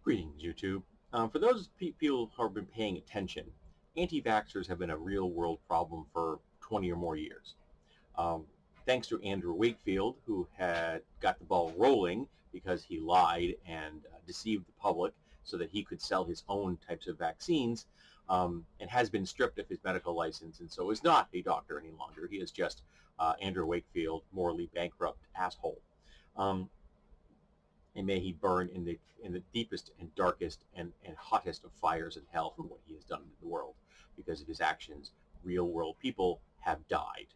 Greetings, YouTube. For those people who have been paying attention, anti-vaxxers have been a real-world problem for 20 or more years. Thanks to Andrew Wakefield, who had got the ball rolling because he lied and deceived the public so that he could sell his own types of vaccines, and has been stripped of his medical license, and so is not a doctor any longer. He is just Andrew Wakefield, morally bankrupt asshole. And may he burn in the deepest and darkest and hottest of fires in hell for what he has done to the world. Because of his actions, real world people have died.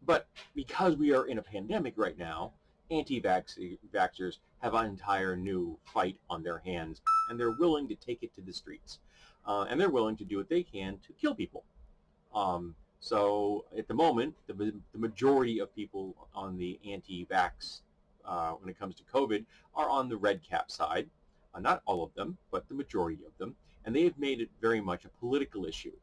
But because we are in a pandemic right now, anti-vaxxers have an entire new fight on their hands, and they're willing to take it to the streets. And they're willing to do what they can to kill people. So at the moment, the majority of people on the anti-vax when it comes to COVID are on the red cap side. Not all of them, but the majority of them. And they have made it very much a political issue.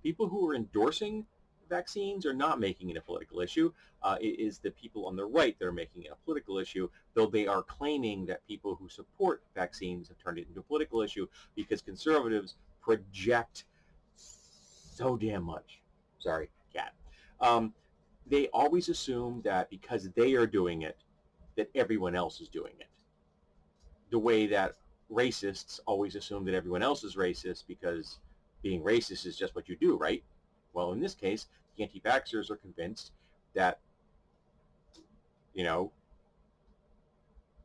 People who are endorsing vaccines are not making it a political issue. It is the people on the right that are making it a political issue, though they are claiming that people who support vaccines have turned it into a political issue because conservatives project so damn much. Sorry, cat. They always assume that because they are doing it, that everyone else is doing it. The way that racists always assume that everyone else is racist because being racist is just what you do, right? Well, in this case, the anti-vaxxers are convinced that,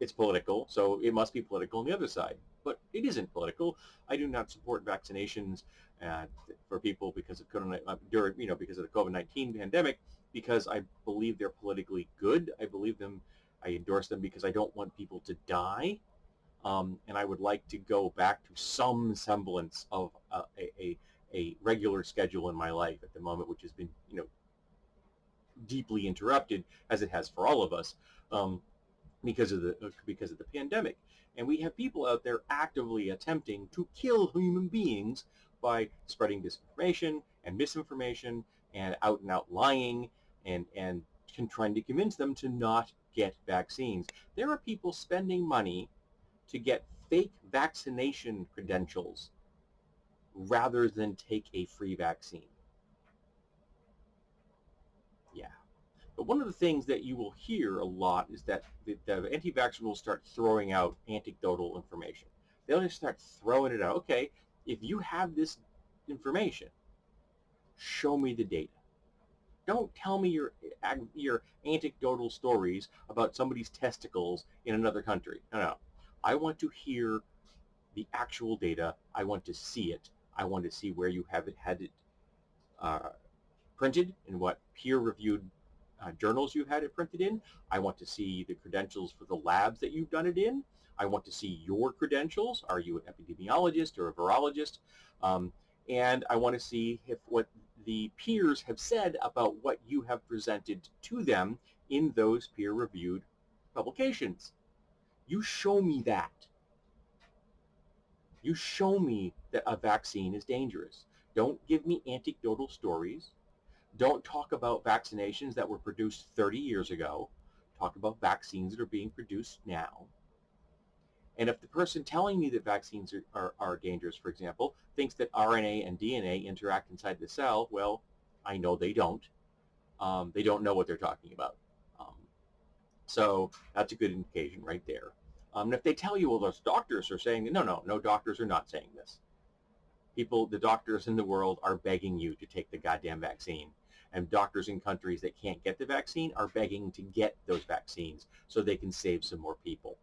it's political, so it must be political on the other side. But it isn't political. I do not support vaccinations for people because of because of the COVID-19 pandemic, because I believe they're politically good. I endorse them because I don't want people to die, and I would like to go back to some semblance of a regular schedule in my life at the moment, which has been deeply interrupted, as it has for all of us. Because of the pandemic. And we have people out there actively attempting to kill human beings by spreading disinformation and misinformation and out lying and trying to convince them to not get vaccines. There are people spending money to get fake vaccination credentials rather than take a free vaccine. Yeah. But one of the things that you will hear a lot is that the anti-vaxxers will start throwing out anecdotal information. They'll just start throwing it out. Okay, if you have this information, show me the data. Don't tell me your anecdotal stories about somebody's testicles in another country. No. I want to hear the actual data. I want to see it. I want to see where you have had it printed, in what peer-reviewed journals you've had it printed in. I want to see the credentials for the labs that you've done it in. I want to see your credentials. Are you an epidemiologist or a virologist? And I want to see what the peers have said about what you have presented to them in those peer-reviewed publications. You show me that. You show me that a vaccine is dangerous. Don't give me anecdotal stories. Don't talk about vaccinations that were produced 30 years ago. Talk about vaccines that are being produced now. And if the person telling me that vaccines are dangerous, for example, thinks that RNA and DNA interact inside the cell, well, I know they don't. They don't know what they're talking about. So that's a good indication right there. And if they tell you, well, those doctors are saying, no, doctors are not saying this. The doctors in the world are begging you to take the goddamn vaccine. And doctors in countries that can't get the vaccine are begging to get those vaccines so they can save some more people.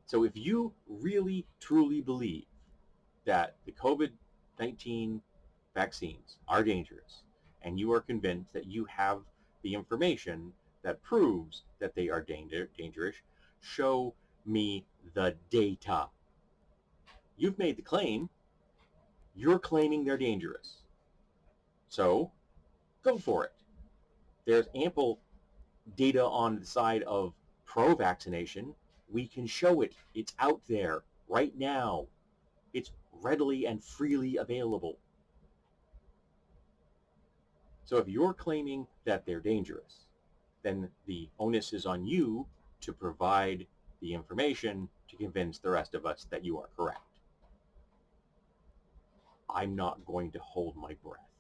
So if you really, truly believe that the COVID-19 vaccines are dangerous, and you are convinced that you have the information that proves that they are dangerous, show me the data. You've made the claim. You're claiming they're dangerous. So go for it. There's ample data on the side of pro-vaccination. We can show it. It's out there right now. It's readily and freely available. So if you're claiming that they're dangerous, then the onus is on you to provide the information to convince the rest of us that you are correct. I'm not going to hold my breath.